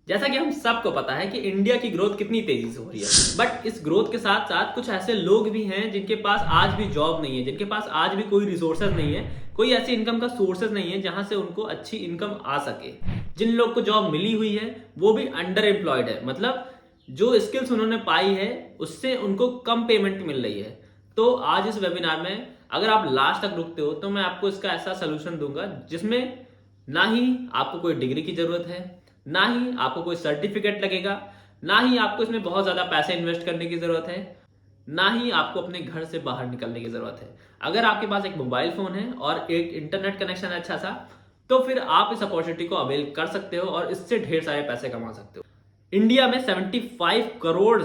जैसा कि हम सबको पता है कि इंडिया की ग्रोथ कितनी तेजी से हो रही है, बट इस ग्रोथ के साथ साथ कुछ ऐसे लोग भी हैं जिनके पास आज भी जॉब नहीं है, जिनके पास आज भी कोई रिसोर्सेज नहीं है, कोई ऐसी इनकम का सोर्सेज नहीं है जहां से उनको अच्छी इनकम आ सके। जिन लोग को जॉब मिली हुई है वो भी अंडर एम्प्लॉयड है, मतलब जो स्किल्स उन्होंने पाई है उससे उनको कम पेमेंट मिल रही है। तो आज इस वेबिनार में अगर आप लास्ट तक रुकते हो तो मैं आपको इसका ऐसा सोल्यूशन दूंगा जिसमें ना ही आपको कोई डिग्री की जरूरत है, ना ही आपको कोई सर्टिफिकेट लगेगा, ना ही आपको इसमें बहुत ज्यादा पैसे इन्वेस्ट करने की जरूरत है, ना ही आपको अपने घर से बाहर निकलने की जरूरत है। अगर आपके पास एक मोबाइल फोन है और एक इंटरनेट कनेक्शन है अच्छा सा, तो फिर आप इस अपॉर्चुनिटी को अवेल कर सकते हो और इससे ढेर सारे पैसे कमा सकते हो। इंडिया में 75 करोड़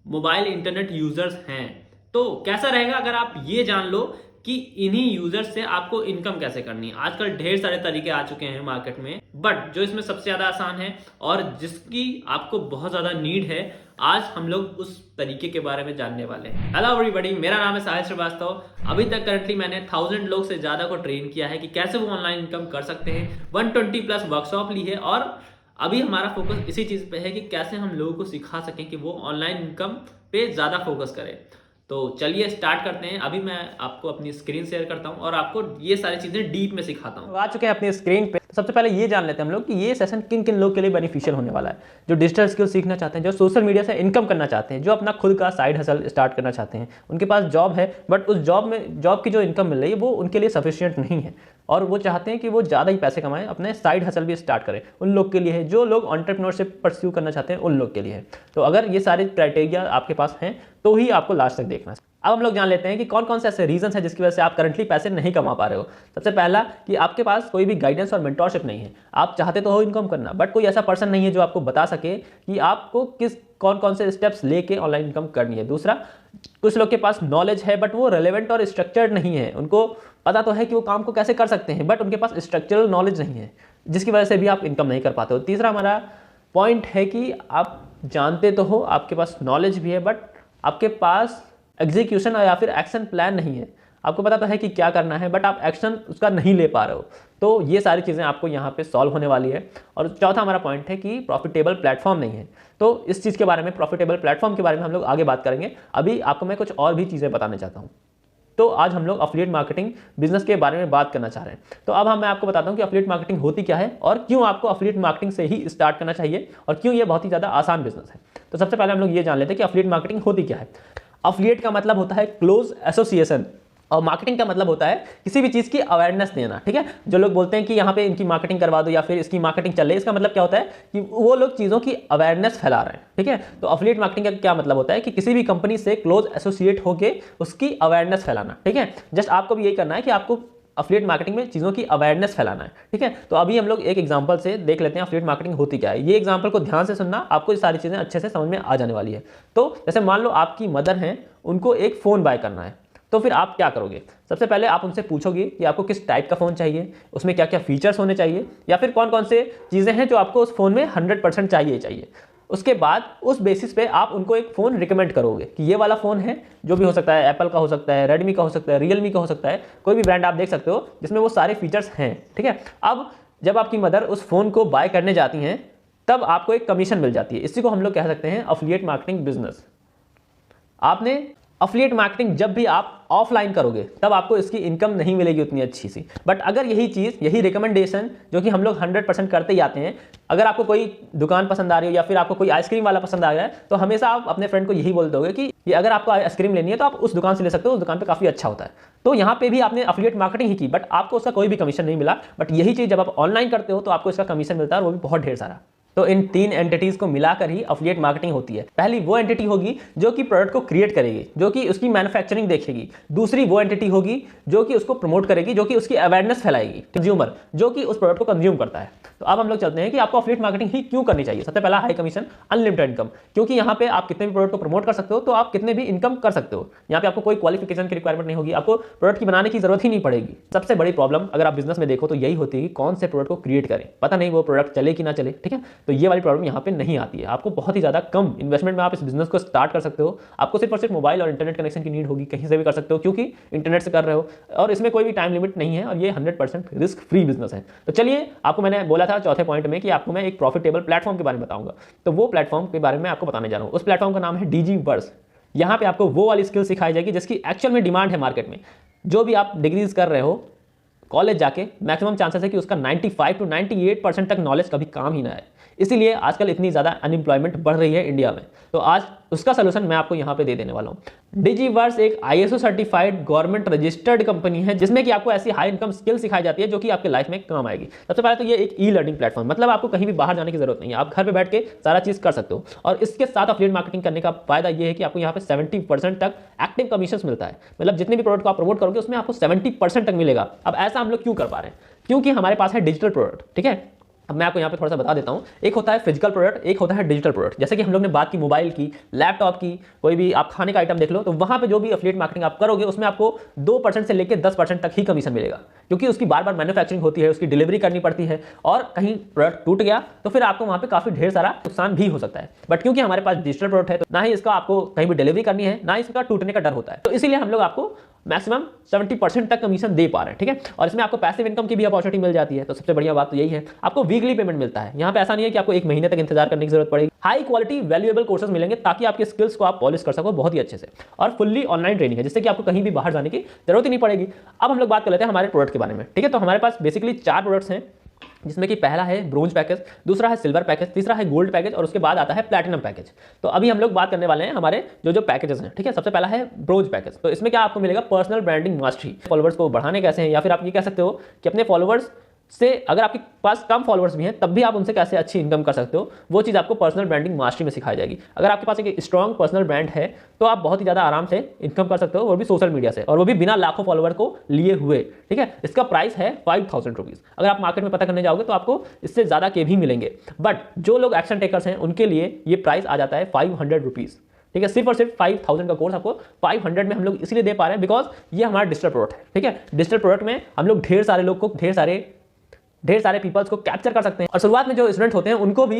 मोबाइल इंटरनेट यूजर्स हैं। तो कैसा रहेगा अगर आप ये जान लो कि इन्हीं यूजर्स से आपको इनकम कैसे करनी है। आजकल ढेर सारे तरीके आ चुके हैं मार्केट में, बट जो इसमें सबसे ज्यादा आसान है और जिसकी आपको बहुत ज्यादा नीड है, आज हम लोग उस तरीके के बारे में जानने वाले हैं। हेलो एवरीबॉडी, मेरा नाम है साहिल श्रीवास्तव। अभी तक करंटली मैंने 1000 लोग से ज्यादा को ट्रेन किया है कि कैसे वो ऑनलाइन इनकम कर सकते हैं। 120 प्लस वर्कशॉप ली है और अभी हमारा फोकस इसी चीज पे है कि कैसे हम लोगों को सिखा सकें कि वो ऑनलाइन इनकम पे ज्यादा फोकस करें। तो चलिए स्टार्ट करते हैं। अभी मैं आपको अपनी स्क्रीन शेयर करता हूं और आपको ये सारी चीजें डीप में सिखाता हूं। आ चुके हैं अपनी स्क्रीन पे। सबसे पहले ये जान लेते हैं हम लोग कि ये सेशन किन किन लोग के लिए बेनिफिशियल होने वाला है। जो डिजिटल स्किल सीखना चाहते हैं, जो सोशल मीडिया से इनकम करना चाहते हैं, जो अपना खुद का साइड हसल स्टार्ट करना चाहते हैं, उनके पास जॉब है बट उस जॉब की जो इनकम मिल रही है वो उनके लिए सफिशियंट नहीं है और वो चाहते हैं कि वो ज़्यादा ही पैसे कमाएं, अपने साइड हसल भी स्टार्ट करें। उन लोग के लिए है। जो लोग एंटरप्रेन्योरशिप परस्यू करना चाहते हैं उन लोग के लिए है। तो अगर ये सारे क्राइटेरिया आपके पास हैं तो ही आपको लास्ट तक देखना है। अब हम लोग जान लेते हैं कि कौन कौन से ऐसे रीजन हैं जिसकी वजह से आप करंटली पैसे नहीं कमा पा रहे हो। सबसे पहला कि आपके पास कोई भी गाइडेंस और मेंटोरशिप नहीं है। आप चाहते तो हो इनकम करना, बट कोई ऐसा पर्सन नहीं है जो आपको बता सके कि आपको कौन कौन से स्टेप्स लेके ऑनलाइन इनकम करनी है। दूसरा, कुछ लोग के पास नॉलेज है बट वो रेलेवेंट और स्ट्रक्चर्ड नहीं है। उनको पता तो है कि वो काम को कैसे कर सकते हैं बट उनके पास स्ट्रक्चरल नॉलेज नहीं है, जिसकी वजह से भी आप इनकम नहीं कर पाते हो। तीसरा हमारा पॉइंट है कि आप जानते तो हो, आपके पास नॉलेज भी है, बट आपके पास एग्जीक्यूशन या फिर एक्शन प्लान नहीं है। आपको पता तो है कि क्या करना है बट आप एक्शन उसका नहीं ले पा रहे हो। तो ये सारी चीज़ें आपको यहाँ पे सॉल्व होने वाली है। और चौथा हमारा पॉइंट है कि प्रॉफिटेबल प्लेटफॉर्म नहीं है। तो इस चीज़ के बारे में, प्रॉफिटेबल प्लेटफॉर्म के बारे में हम लोग आगे बात करेंगे। अभी आपको मैं कुछ और भी चीज़ें बताना चाहता हूँ। तो आज हम लोग अफिलिएट मार्केटिंग बिजनेस के बारे में बात करना चाह रहे हैं। तो अब मैं आपको बताता हूँ कि अफिलिएट मार्केटिंग होती क्या है और क्यों आपको अफिलिएट मार्केटिंग से ही स्टार्ट करना चाहिए और क्यों ये बहुत ही ज़्यादा आसान बिजनेस है। तो सबसे पहले हम लोग ये जान लेते हैं कि अफिलिएट मार्केटिंग होती क्या है। अफिलिएट का मतलब होता है क्लोज एसोसिएशन और मार्केटिंग का मतलब होता है किसी भी चीज़ की अवेयरनेस देना। ठीक है, जो लोग बोलते हैं कि यहाँ पे इनकी मार्केटिंग करवा दो या फिर इसकी मार्केटिंग चल रही है, इसका मतलब क्या होता है कि वो लोग चीज़ों की अवेयरनेस फैला रहे हैं। ठीक है, तो अफिलिएट मार्केटिंग का क्या मतलब होता है कि किसी भी कंपनी से क्लोज एसोसिएट होकर उसकी अवेयरनेस फैलाना। ठीक है, जस्ट आपको भी यही करना है कि आपको अफिलिएट मार्केटिंग में चीज़ों की अवेयरनेस फैलाना है। ठीक है, तो अभी हम लोग एक एग्जांपल से देख लेते हैं अफिलिएट मार्केटिंग होती क्या है। ये एग्जांपल को ध्यान से सुनना, आपको ये सारी चीज़ें अच्छे से समझ में आ जाने वाली है। तो जैसे मान लो आपकी मदर हैं, उनको एक फ़ोन बाय करना है, तो फिर आप क्या करोगे? सबसे पहले आप उनसे पूछोगे कि आपको किस टाइप का फ़ोन चाहिए, उसमें क्या क्या फीचर्स होने चाहिए, या फिर कौन कौन से चीज़ें हैं जो आपको उस फ़ोन में 100% चाहिए। उसके बाद उस बेसिस पे आप उनको एक फ़ोन रिकमेंड करोगे कि ये वाला फ़ोन है, जो भी हो सकता है, एप्पल का हो सकता है, रेडमी का हो सकता है, रियलमी का हो सकता है, कोई भी ब्रांड आप देख सकते हो जिसमें वो सारे फीचर्स हैं। ठीक है, अब जब आपकी मदर उस फ़ोन को बाय करने जाती हैं तब आपको एक कमीशन मिल जाती है। इसी को हम लोग कह सकते हैं अफिलिएट मार्केटिंग बिजनेस। आपने अफिलिएट मार्केटिंग जब भी आप ऑफलाइन करोगे तब आपको इसकी इनकम नहीं मिलेगी उतनी अच्छी सी, बट अगर यही चीज़, यही रिकमेंडेशन जो कि हम लोग 100% करते ही आते हैं, अगर आपको कोई दुकान पसंद आ रही हो या फिर आपको कोई आइसक्रीम वाला पसंद आ गया है, तो हमेशा आप अपने फ्रेंड को यही बोल दोगे कि अगर आपको आइसक्रीम लेनी है तो आप उस दुकान से ले सकते हो, उस दुकान पर काफ़ी अच्छा होता है। तो यहाँ पे भी आपने अफिलिएट मार्केटिंग ही की बट आपको उसका कोई भी कमीशन नहीं मिला। बट यही चीज़ जब आप ऑनलाइन करते हो तो आपको इसका कमीशन मिलता है और वो भी बहुत ढेर सारा। तो इन तीन एंटिटीज को मिलाकर ही अफिलिएट मार्केटिंग होती है। पहली वो एंटिटी होगी जो कि प्रोडक्ट को क्रिएट करेगी, जो कि उसकी मैन्युफैक्चरिंग देखेगी। दूसरी वो एंटिटी होगी जो कि उसको प्रमोट करेगी, जो कि उसकी अवेयरनेस फैलाएगी, कंज्यूमर जो कि उस प्रोडक्ट को कंज्यूम करता है। तो अब हम लोग चलते हैं कि आपको अफिलिएट मार्केटिंग ही क्यों करनी चाहिए। सबसे पहला, हाई कमीशन, अनलिमिटेड इनकम, क्योंकि यहाँ पे आप कितने भी प्रोडक्ट को प्रमोट कर सकते हो तो आप कितने भी इनकम कर सकते हो। यहाँ पे आपको कोई क्वालिफिकेशन की रिक्वायरमेंट नहीं होगी, आपको प्रोडक्ट की बनाने की जरूरत ही नहीं पड़ेगी। सबसे बड़ी प्रॉब्लम अगर आप बिजनेस में देखो तो यही होती है कि कौन से प्रोडक्ट को क्रिएट करें, पता नहीं वो प्रोडक्ट चले कि ना चले। ठीक है, तो ये वाली प्रॉब्लम यहाँ पे नहीं आती है। आपको बहुत ही ज़्यादा कम इन्वेस्टमेंट में आप इस बिजनेस को स्टार्ट कर सकते हो। आपको सिर्फ और सिर्फ मोबाइल और इंटरनेट कनेक्शन की नीड होगी, कहीं से भी कर सकते हो क्योंकि इंटरनेट से कर रहे हो, और इसमें कोई भी टाइम लिमिट नहीं है और ये 100% रिस्क फ्री बिजनेस है। तो चलिए, आपको मैंने बोला था चौथे पॉइंट में कि आपको मैं एक प्रॉफिटेबल प्लेटफॉर्म के बारे में बताऊंगा, तो वो प्लेटफॉर्म के बारे में आपको बताने जा रहा हूँ। उस प्लेटफॉर्म का नाम है डिजिवर्स। यहाँ पे आपको वो वाली स्किल सिखाई जाएगी जिसकी एक्चुअल में डिमांड है मार्केट में। जो भी आप डिग्रीज कर रहे हो कॉलेज जाके, मैक्सिमम चांसेस है कि उसका 95 to 98% तक नॉलेज कभी काम ही ना आए। इसीलिए आजकल इतनी ज़्यादा अनएम्प्लॉयमेंट बढ़ रही है इंडिया में। तो आज उसका सलूशन मैं आपको यहाँ पे दे देने वाला हूँ। डिजिवर्स एक ISO certified government registered company है जिसमें कि आपको ऐसी हाई इनकम स्किल सिखाई जाती है जो कि आपके लाइफ में काम आएगी। सबसे पहले तो ये एक ई लर्निंग प्लेटफॉर्म, मतलब आपको कहीं भी बाहर जाने की जरूरत नहीं है, आप घर पे बैठ के सारा चीज़ कर सकते हो। और इसके साथ अफिलिएट मार्केटिंग करने का फायदा ये है कि आपको यहाँ पे 70% तक एक्टिव कमीशन मिलता है। मतलब जितने भी प्रोडक्ट को आप प्रमोट करोगे उसमें आपको 70% तक मिलेगा। अब ऐसा हम लोग क्यों कर पा रहे हैं? क्योंकि हमारे पास है डिजिटल प्रोडक्ट, ठीक है। अब मैं आपको यहाँ पे थोड़ा सा बता देता हूँ। एक होता है फिजिकल प्रोडक्ट, एक होता है डिजिटल प्रोडक्ट। जैसे कि हम लोग ने बात की मोबाइल की, लैपटॉप की, कोई भी आप खाने का आइटम देख लो, तो वहाँ पे जो भी एफिलिएट मार्केटिंग आप करोगे उसमें आपको 2% से लेकर 10% तक ही कमीशन मिलेगा, क्योंकि उसकी बार बार मैन्युफैक्चरिंग होती है, उसकी डिलीवरी करनी पड़ती है, और कहीं प्रोडक्ट टूट गया तो फिर आपको वहाँ पे काफी ढेर सारा नुकसान भी हो सकता है। बट क्योंकि हमारे पास डिजिटल प्रोडक्ट है तो ना ही इसका आपको कहीं भी डिलीवरी करनी है, ना ही इसका टूटने का डर होता है। तो इसीलिए हम लोग आपको मैक्सिमम 70% तक कमीशन दे पा रहे हैं, ठीक है। और इसमें आपको पैसिव इनकम की भी अपॉर्चुनिटी मिल जाती है। तो सबसे बढ़िया बात तो यही है, आपको वीकली पेमेंट मिलता है। यहाँ पे ऐसा नहीं है कि आपको 1 महीने तक इंतजार करने की जरूरत पड़ेगी। हाई क्वालिटी वैल्यूएबल कोर्सेज मिलेंगे ताकि आपके स्किल्स को आप पॉलिश कर सको बहुत ही अच्छे से। और फुल्ली ऑनलाइन ट्रेनिंग है जिससे कि आपको कहीं भी बाहर जाने की जरूरत ही नहीं पड़ेगी। अब हम लोग बात कर लेते हैं हमारे प्रोडक्ट के बारे में, ठीक है। तो हमारे पास बेसिकली 4 प्रोडक्ट्स हैं, जिसमें कि पहला है ब्रोंज पैकेज, दूसरा है सिल्वर पैकेज, तीसरा है गोल्ड पैकेज और उसके बाद आता है प्लैटिनम पैकेज। तो अभी हम लोग बात करने वाले हैं हमारे जो पैकेजेस हैं, ठीक है। सबसे पहला है ब्रोंज पैकेज। तो इसमें क्या आपको मिलेगा? Personal branding mastery. फॉलोवर्स को बढ़ाने कैसे हैं, या फिर आप ये कह सकते हो कि अपने फॉलोवर्स से, अगर आपके पास कम फॉलोअर्स भी हैं तब भी आप उनसे कैसे अच्छी इनकम कर सकते हो, वो चीज़ आपको पर्सनल ब्रांडिंग मास्टरी में सिखाई जाएगी। अगर आपके पास एक स्ट्रॉन्ग पर्सनल ब्रांड है तो आप बहुत ही ज़्यादा आराम से इनकम कर सकते हो, वो भी सोशल मीडिया से, और वो भी बिना लाखों फॉलोअर को लिए हुए, ठीक है। इसका प्राइस है 5000 रुपीज़। अगर आप मार्केट में पता करने जाओगे तो आपको इससे ज़्यादा के भी मिलेंगे, बट जो लोग एक्शन टेकर्स हैं उनके लिए ये प्राइस आ जाता है 500 रुपीज़, ठीक है। सिर्फ और सिर्फ 5000 का कोर्स आपको 500 में हम लोग इसलिए दे पा रहे हैं बिकॉज ये हमारा डिजिटल प्रोडक्ट है, ठीक है। डिजिटल प्रोडक्ट में हम लोग ढेर सारे लोग को, ढेर सारे पीपल्स को कैप्चर कर सकते हैं। और शुरुआत में जो स्टूडेंट होते हैं उनको भी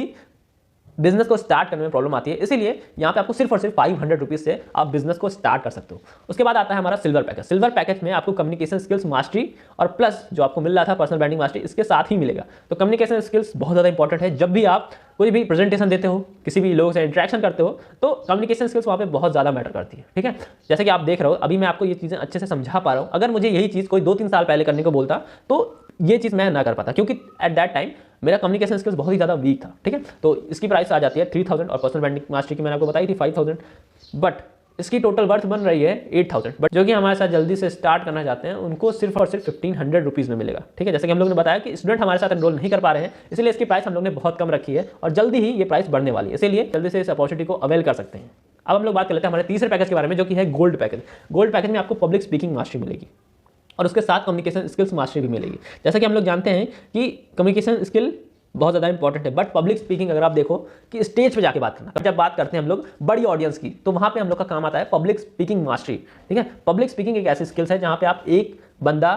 बिजनेस को स्टार्ट करने में प्रॉब्लम आती है, इसीलिए यहाँ पे आपको सिर्फ और सिर्फ 500 रुपीज़ से आप बिजनेस को स्टार्ट कर सकते हो। उसके बाद आता है हमारा सिल्वर पैकेज। सिल्वर पैकेज में आपको कम्युनिकेशन स्किल्स मास्टरी और प्लस जो आपको मिल रहा था पर्सनल ब्रांडिंग मास्टरी, इसके साथ ही मिलेगा। तो कम्युनिकेशन स्किल्स बहुत ज़्यादा इंपॉर्टेंट है। जब भी आप कोई भी प्रेजेंटेशन देते हो, किसी भी लोगों से इंटरेक्शन करते हो, तो कम्युनिकेशन स्किल्स वहाँ पे बहुत ज़्यादा मैटर करती है, ठीक है। जैसे कि आप देख रहे हो, अभी मैं आपको ये चीज़ें अच्छे से समझा पा रहा हूँ। अगर मुझे यही चीज़ कोई 2-3 साल पहले करने को बोलता तो ये चीज़ मैं ना कर पाता, क्योंकि एट दैट टाइम मेरा कम्युनिकेशन स्किल्स बहुत ही ज़्यादा वीक था, ठीक है। तो इसकी प्राइस आ जाती है 3000 और पर्सनल ब्रांडिंग मास्टरी की मैंने आपको बताई थी 5000, बट इसकी टोटल वर्थ बन रही है 8000। बट जो कि हमारे साथ जल्दी से स्टार्ट करना चाहते हैं उनको सिर्फ और सिर्फ 1500 रुपीज़ में मिलेगा, ठीक है। जैसे कि हम लोग ने बताया कि स्टूडेंट हमारे साथ एनरोल नहीं कर पा रहे हैं, इसलिए इसकी प्राइस हम लोग ने बहुत कम रखी है और जल्दी ही ये प्राइस बढ़ने वाली है, इसलिए जल्दी से इस अपॉर्चुनिटी को अवेल कर सकते हैं। अब हम लोग बात कर लेते हैं हमारे तीसरे पैकेज के बारे में, जो कि है गोल्ड पैकेज। गोल्ड पैकेज में आपको पब्लिक स्पीकिंग मास्टरी मिलेगी और उसके साथ कम्युनिकेशन स्किल्स मास्टरी भी मिलेगी। जैसा कि हम लोग जानते हैं कि कम्युनिकेशन स्किल बहुत ज़्यादा इंपॉर्टेंट है, बट पब्लिक स्पीकिंग अगर आप देखो कि स्टेज पे जाके बात करना, जब बात करते हैं हम लोग बड़ी ऑडियंस की, तो वहाँ पे हम लोग का काम आता है पब्लिक स्पीकिंग मास्टरी, ठीक है। पब्लिक स्पीकिंग एक ऐसी स्किल्स है जहाँ पे आप एक बंदा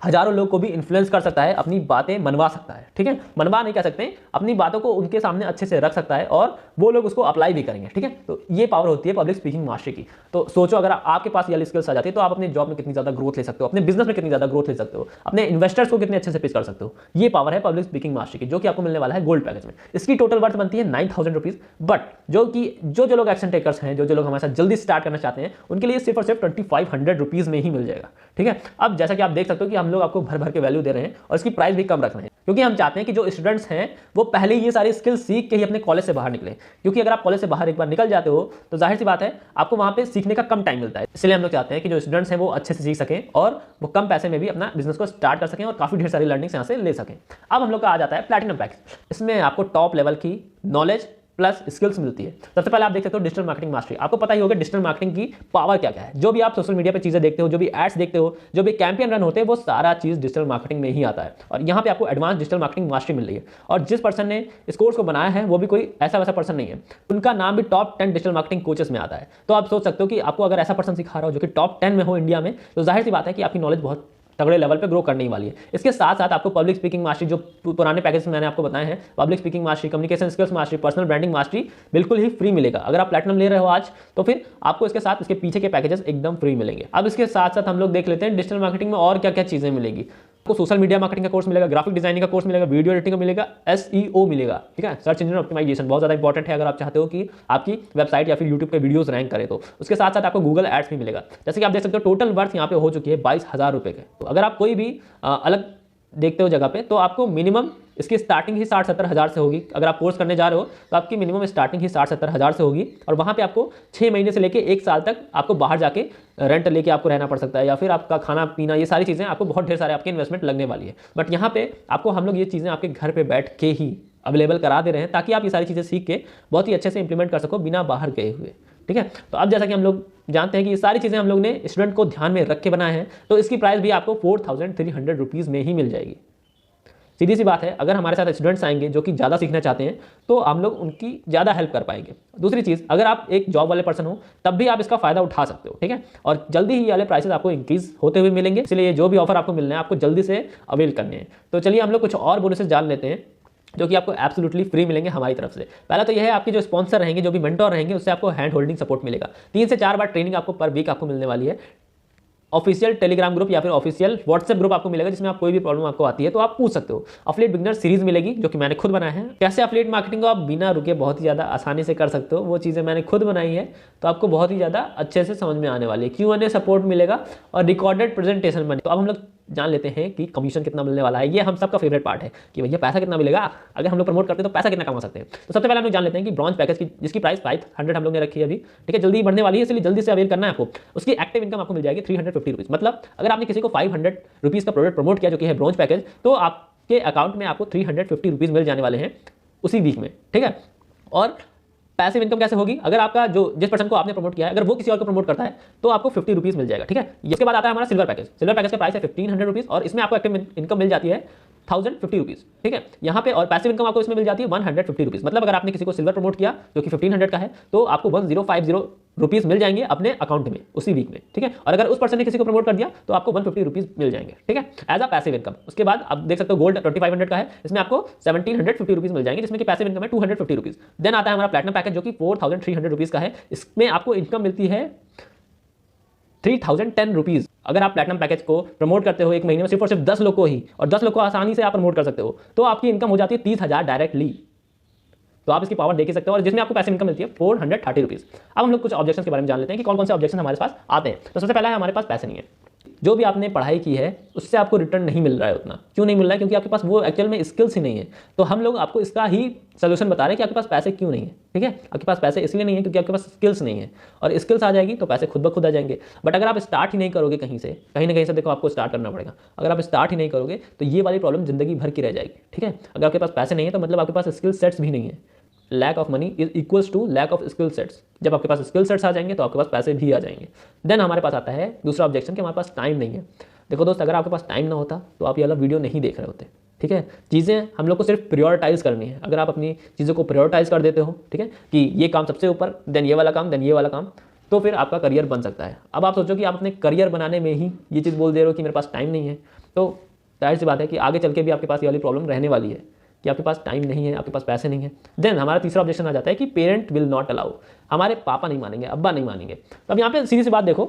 हजारों लोग को भी इन्फ्लुएंस कर सकता है, अपनी बातें मनवा सकता है, ठीक है। मनवा नहीं कह सकते, अपनी बातों को उनके सामने अच्छे से रख सकता है और वो लोग उसको अप्लाई भी करेंगे, ठीक है। तो ये पावर होती है पब्लिक स्पीकिंग मास्टरी की। तो सोचो अगर आपके पास ये स्किल्स आ जाती है तो आप अपने जॉब में कितनी ज़्यादा ग्रोथ ले सकते हो, अपने बिजनेस में कितनी ज़्यादा ग्रोथ ले सकते हो, अपने इन्वेस्टर्स को कितने अच्छे से पिच कर सकते हो। ये पावर है पब्लिक स्पीकिंग मास्टरी की, जो कि आपको मिलने वाला है गोल्ड पैकेज में। इसकी टोटल वर्थ बनती है 9000 रुपीज़, बट जो लोग एक्शन टेकर्स हैं, जो लोग हमारे साथ जल्दी स्टार्ट करना चाहते हैं, उनके लिए सिर्फ और सिर्फ 2500 रुपीज़ में ही मिल जाएगा, ठीक है। अब जैसा कि आप देख सकते हो कि हम लोग आपको भर भर के वैल्यू दे रहे हैं और इसकी प्राइस भी कम रख रहे हैं, क्योंकि हम चाहते हैं कि जो स्टूडेंट्स हैं वो पहले ये सारी स्किल्स सीख के ही अपने कॉलेज से बाहर निकले, क्योंकि अगर आप कॉलेज से बाहर एक बार निकल जाते हो तो जाहिर सी बात है आपको वहाँ पे सीखने का कम टाइम मिलता है। इसलिए हम लोग चाहते हैं कि जो स्टूडेंट्स हैं वो अच्छे से सीख सकें और वो कम पैसे में भी अपना बिजनेस को स्टार्ट कर सकें और काफ़ी ढेर सारी लर्निंग्स यहाँ से ले सकें। अब हम लोग का आ जाता है प्लैटिनम पैकेज। इसमें आपको टॉप लेवल की नॉलेज प्लस स्किल्स मिलती है। सबसे पहले आप देख सकते हो डिजिटल मार्केटिंग मास्टरी। आपको पता ही होगा डिजिटल मार्केटिंग की पावर क्या क्या है। जो भी आप सोशल मीडिया पे चीजें देखते हो, जो भी एड्स देखते हो, जो भी कैंपेन रन होते हैं, वो सारा चीज डिजिटल मार्केटिंग में ही आता है। और यहाँ पे आपको एडवांस डिजिटल मार्केटिंग मास्टरी मिल रही है। और जिस पर्सन ने इस कोर्स को बनाया है वो भी कोई ऐसा वैसा पर्सन नहीं है, उनका नाम भी टॉप 10 डिजिटल मार्केटिंग कोचेस में आता है। तो आप सोच सकते हो कि आपको अगर ऐसा पर्सन सिखा रहा हो जो कि टॉप 10 में हो इंडिया में, तो जाहिर सी बात है कि आपकी नॉलेज बहुत तगड़े लेवल पे ग्रो करने ही वाली है। इसके साथ साथ आपको पब्लिक स्पीकिंग मास्टरी, जो पुराने पैकेज मैंने आपको बताए हैं, public speaking mastery, communication skills mastery, personal branding mastery बिल्कुल ही फ्री मिलेगा। अगर आप प्लैटिनम ले रहे हो आज, तो फिर आपको इसके साथ इसके पीछे के पैकेजेस एकदम फ्री मिलेंगे। अब इसके साथ साथ हम लोग देख लेते हैं डिजिटल मार्केटिंग में और क्या क्या चीजें मिलेगी। आपको सोशल मीडिया मार्केटिंग का कोर्स मिलेगा, ग्राफिक डिजाइनिंग का कोर्स मिलेगा, वीडियो एडिटिंग का मिलेगा, SEO मिलेगा, ठीक है, सर्च इंजन ऑप्टिमाइजेशन बहुत ज्यादा इंपॉर्टेंट है अगर आप चाहते हो कि आपकी वेबसाइट या फिर यूट्यूब पे वीडियोस रैंक करे। तो उसके साथ साथ आपको गूगल एड्स भी मिलेगा। जैसे कि आप देख सकते हो टोटल वर्थ यहाँ पे हो चुकी है 22,000 रुपए के। तो अगर आप कोई भी अलग देखते हो जगह पे, तो आपको मिनिमम इसकी स्टार्टिंग ही 60-70 हज़ार से होगी। अगर आप कोर्स करने जा रहे हो तो आपकी मिनिमम स्टार्टिंग ही 60-70 हज़ार से होगी, और वहाँ पे आपको 6 महीने से लेके 1 साल तक आपको बाहर जाके रेंट लेके आपको रहना पड़ सकता है, या फिर आपका खाना पीना, ये सारी चीज़ें आपको बहुत ढेर सारे आपके इन्वेस्टमेंट लगने वाली है। बट यहाँ पे आपको हम लोग ये चीज़ें आपके घर पर बैठ के ही अवेलेबल करा दे रहे हैं, ताकि आप ये सारी चीज़ें सीख के बहुत ही अच्छे से इंप्लीमेंट कर सको बिना बाहर गए हुए, ठीक है। तो अब जैसा कि हम लोग जानते हैं कि ये सारी चीज़ें हम लोग ने स्टूडेंट को ध्यान में रख के बनाए हैं, तो इसकी प्राइस भी आपको 4,300 रुपीज़ में ही मिल जाएगी। सीधी सी बात है, अगर हमारे साथ स्टूडेंट्स आएंगे जो कि ज़्यादा सीखना चाहते हैं, तो हम लोग उनकी ज़्यादा हेल्प कर पाएंगे। दूसरी चीज़, अगर आप एक जॉब वाले पर्सन हो तब भी आप इसका फायदा उठा सकते हो, ठीक है, और जल्दी ही ये वाले प्राइसेस आपको इंक्रीज होते हुए मिलेंगे। इसलिए जो भी ऑफर आपको मिलना है आपको जल्दी से अवेल करने हैं। तो चलिए हम लोग कुछ और बोनसेस जान लेते हैं जो कि आपको एब्सोल्युटली फ्री मिलेंगे हमारी तरफ से। पहला तो यह है, आपके जो स्पॉन्सर रहेंगे, जो भी मेंटोर रहेंगे, उससे आपको हैंड होल्डिंग सपोर्ट मिलेगा। 3 से 4 बार ट्रेनिंग आपको पर वीक आपको मिलने वाली है। ऑफिशियल टेलीग्राम ग्रुप या फिर ऑफिशियल व्हाट्सएप ग्रुप आपको मिलेगा, जिसमें आप कोई भी प्रॉब्लम आपको आती है तो आप पूछ सकते हो। अफिलिएट बिगनर सीरीज मिलेगी जो कि मैंने खुद बनाया है। कैसे अफिलिएट मार्केटिंग को आप बिना रुके बहुत ही ज़्यादा आसानी से कर सकते हो, वो चीज़ें मैंने खुद बनाई है, तो आपको बहुत ही ज़्यादा अच्छे से समझ में आने वाली है। Q&A सपोर्ट मिलेगा और रिकॉर्डेड प्रेजेंटेशन बने। तो अब हम लोग जान लेते हैं कि कमीशन कितना मिलने वाला है। ये हम सबका फेवरेट पार्ट है कि भैया पैसा कितना मिलेगा, अगर हम लोग प्रमोट करते हैं तो पैसा कितना कमा सकते हैं। तो सबसे पहले हम लोग जान लेते हैं कि ब्रॉन्ज पैकेज की, जिसकी प्राइस 500 हम लोग ने रखी है अभी, ठीक है, जल्दी बढ़ने वाली है, इसलिए जल्दी से अवेल करना है आपको। उसकी एक्टिव इनकम आपको मिल जाएगी 350 रुपीज़। मतलब अगर आपने किसी को 500 रुपीज़ का प्रोडक्ट प्रमोट किया जो कि है ब्रॉन्ज पैकेज, तो आपके अकाउंट में आपको 350 रुपीज़ मिल जाने वाले हैं उसी वीक में, ठीक है। और पैसिव इनकम कैसे होगी, अगर आपका जो जिस पर्सन को आपने प्रमोट किया है, अगर वो किसी और को प्रमोट करता है तो आपको 50 रुपीज़ मिल जाएगा, ठीक है। इसके बाद आता है हमारा सिल्वर पैकेज। सिल्वर पैकेज का प्राइस है 1500 रुपीज़, और इसमें आपको एक्टिव इनकम मिल जाती है 1050 रुपीज़, ठीक है। यहाँ पे और पैसिव इनकम आपको इसमें मिल जाती है 150 रुपीज़। मतलब अगर आपने किसी को सिल्वर प्रमोट किया जो कि 1500 का है, तो आपको 1050 रुपीज़ मिल जाएंगे अपने अकाउंट में उसी वीक में, ठीक है। और अगर उस पर्सन ने किसी को प्रमोट कर दिया तो आपको 150 रुपीज़ मिल जाएंगे, ठीक है, एज अ पैसिव इनकम। उसके बाद आप देख सकते हो गोल्ड 2500 का है, इसमें आपको 1750 रुपीज़ मिल जाएंगे, जिसमें कि पैसिव इनकम है 250 रुपीज़। देन आता है हमारा प्लैटिनम पैकेज जो कि 4300 रुपीज़ का है। इसमें आपको इनकम मिलती है 3010 रुपीज़। अगर आप प्लैटिनम पैकेज को प्रमोट करते हो एक महीने में सिर्फ और सिर्फ 10 लोग को ही, और 10 लोग को आसानी से आप प्रमोट कर सकते हो, तो आपकी इनकम हो जाती है 30,000 डायरेक्टली। तो आप इसकी पावर देख ही सकते हो, और जिसमें आपको पैसे इनकम मिलती है 430 रुपीज़। अब हम लोग कुछ ऑब्जेक्शन के बारे में जान लेते हैं कि कौन कौन से ऑब्जेक्शन हमारे पास आते हैं। तो सबसे पहला है, हमारे पास पैसे नहीं है। जो भी आपने पढ़ाई की है उससे आपको रिटर्न नहीं मिल रहा है उतना। क्यों नहीं मिल रहा है? क्योंकि आपके पास वो एक्चुअल में स्किल्स ही नहीं है। तो हम लोग आपको इसका ही सोल्यूशन बता रहे हैं कि आपके पास पैसे क्यों नहीं है, ठीक है। आपके पास पैसे इसलिए नहीं है क्योंकि आपके पास स्किल्स नहीं है, और स्किल्स आ जाएगी तो पैसे खुद ब खुद आ जाएंगे। बट अगर आप स्टार्ट ही नहीं करोगे कहीं ना कहीं से, देखो आपको स्टार्ट करना पड़ेगा। अगर आप स्टार्ट ही नहीं करोगे तो ये वाली प्रॉब्लम जिंदगी भर की रह जाएगी, ठीक है। अगर आपके पास पैसे नहीं है तो मतलब आपके पास स्किल सेट्स भी नहीं है। Lack of money is equals to lack of skill sets. जब आपके पास स्किल सेट्स आ जाएंगे तो आपके पास पैसे भी आ जाएंगे। देन हमारे पास आता है दूसरा ऑब्जेक्शन कि हमारे पास टाइम नहीं है। देखो दोस्त, अगर आपके पास टाइम ना होता तो आप ये वाला वीडियो नहीं देख रहे होते, ठीक है। चीज़ें हम लोग को सिर्फ प्रायोरिटाइज करनी है। अगर आप अपनी चीज़ों को प्रायोरिटाइज कर देते हो, ठीक है, कि ये काम सबसे ऊपर, देन ये वाला काम, देन ये वाला काम, तो फिर आपका करियर बन सकता है। अब आप सोचो कि आप अपने करियर बनाने में ही ये चीज़ बोल दे रहे हो कि मेरे पास टाइम नहीं है, तो जाहिर सी बात है कि आगे चल के भी आपके पास ये वाली प्रॉब्लम रहने वाली है कि आपके पास टाइम नहीं है, आपके पास पैसे नहीं है। देन हमारा तीसरा ऑब्जेक्शन आ जाता है कि पेरेंट विल नॉट अलाउ। हमारे पापा नहीं मानेंगे, अब्बा नहीं मानेंगे। तो अब यहाँ पे सीधी सी बात देखो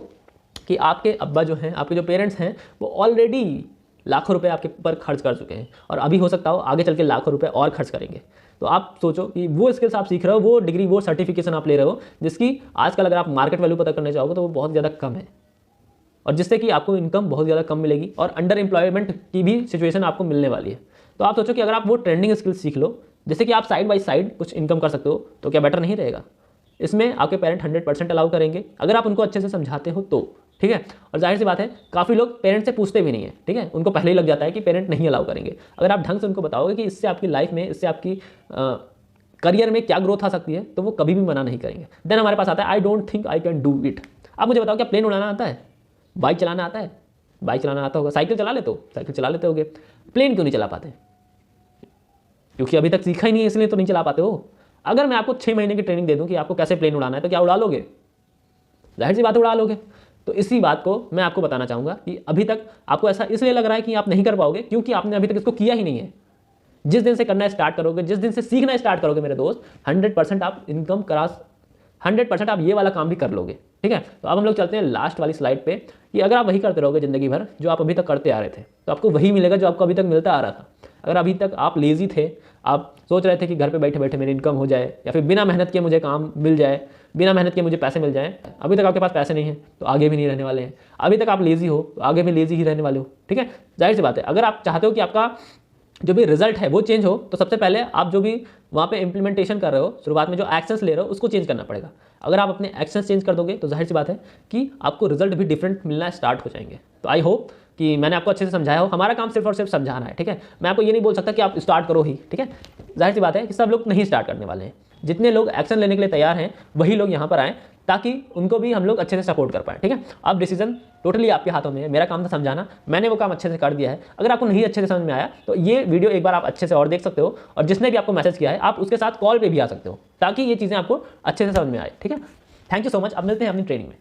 कि आपके अब्बा जो हैं, आपके जो पेरेंट्स हैं, वो ऑलरेडी लाखों रुपए आपके ऊपर खर्च कर चुके हैं, और अभी हो सकता हो आगे चल के लाखों रुपए और खर्च करेंगे। तो आप सोचो कि वो स्किल्स आप सीख रहे हो, वो डिग्री, वो सर्टिफिकेशन आप ले रहे हो, जिसकी आजकल अगर आप मार्केट वैल्यू पता करने चाहोगे तो वो बहुत ज़्यादा कम है, और जिससे कि आपको इनकम बहुत ज़्यादा कम मिलेगी, और अंडर एम्प्लॉयमेंट की भी सिचुएशन आपको मिलने वाली है। तो आप सोचो कि अगर आप वो ट्रेंडिंग स्किल्स सीख लो, जैसे कि आप साइड बाय साइड कुछ इनकम कर सकते हो, तो क्या बेटर नहीं रहेगा? इसमें आपके पेरेंट 100% अलाउ करेंगे अगर आप उनको अच्छे से समझाते हो तो, ठीक है। और जाहिर सी बात है, काफ़ी लोग पेरेंट्स से पूछते भी नहीं है, ठीक है, उनको पहले ही लग जाता है कि पेरेंट नहीं अलाउ करेंगे। अगर आप ढंग से उनको बताओगे कि इससे आपकी लाइफ में, इससे आपकी करियर में क्या ग्रोथ आ सकती है, तो वो कभी भी मना नहीं करेंगे। देन हमारे पास आता है I don't think I can do it. आप मुझे बताओ, क्या प्लेन उड़ाना आता है? बाइक चलाना आता है? बाइक चलाना आता होगा। साइकिल चला लेते हो? साइकिल चला लेते होगे। प्लेन क्यों नहीं चला पाते? क्योंकि अभी तक सीखा ही नहीं है, इसलिए तो नहीं चला पाते हो। अगर मैं आपको 6 महीने की ट्रेनिंग दे दूं कि आपको कैसे प्लेन उड़ाना है, तो क्या उड़ा लोगे? जाहिर सी बात है उड़ा लोगे। तो इसी बात को मैं आपको बताना चाहूँगा कि अभी तक आपको ऐसा इसलिए लग रहा है कि आप नहीं कर पाओगे क्योंकि आपने अभी तक इसको किया ही नहीं है। जिस दिन से करना स्टार्ट करोगे, जिस दिन से सीखना स्टार्ट करोगे मेरे दोस्त, 100% आप इनकम करा 100% आप ये वाला काम भी कर लोगे। ठीक है, तो अब हम लोग चलते हैं लास्ट वाली स्लाइड पे कि अगर आप वही करते रहोगे ज़िंदगी भर जो आप अभी तक करते आ रहे थे, तो आपको वही मिलेगा जो आपको अभी तक मिलता आ रहा था। अगर अभी तक आप लेज़ी थे, आप सोच रहे थे कि घर पे बैठे बैठे मेरी इनकम हो जाए या फिर बिना मेहनत किए मुझे काम मिल जाए, बिना मेहनत किए मुझे पैसे मिल जाएँ, अभी तक आपके पास पैसे नहीं है तो आगे भी नहीं रहने वाले हैं। अभी तक आप लेज़ी हो तो आगे भी लेज़ी ही रहने वाले हो। ठीक है, जाहिर सी बात है, अगर आप चाहते हो कि आपका जो भी रिजल्ट है वो चेंज हो, तो सबसे पहले आप जो भी वहाँ पे इंप्लीमेंटेशन कर रहे हो, शुरुआत में जो एक्शंस ले रहे हो उसको चेंज करना पड़ेगा। अगर आप अपने एक्शंस चेंज कर दोगे तो जाहिर सी बात है कि आपको रिजल्ट भी डिफरेंट मिलना स्टार्ट हो जाएंगे। तो आई होप कि मैंने आपको अच्छे से समझाया हो। हमारा काम सिर्फ और सिर्फ समझाना है। ठीक है, मैं आपको ये नहीं बोल सकता कि आप स्टार्ट करो ही। ठीक है, जाहिर सी बात है कि सब लोग नहीं स्टार्ट करने वाले हैं। जितने लोग एक्शन लेने के लिए तैयार हैं वही लोग यहाँ पर आएँ ताकि उनको भी हम लोग अच्छे से सपोर्ट कर पाएँ। ठीक है, अब डिसीजन टोटली आपके हाथों में है। मेरा काम था समझाना, मैंने वो काम अच्छे से कर दिया है। अगर आपको नहीं अच्छे से समझ में आया तो ये वीडियो एक बार आप अच्छे से और देख सकते हो, और जिसने भी आपको मैसेज किया है आप उसके साथ कॉल पे भी आ सकते हो ताकि ये चीज़ें आपको अच्छे से समझ में आए। ठीक है, थैंक यू सो मच। अब मिलते हैं अपनी ट्रेनिंग में।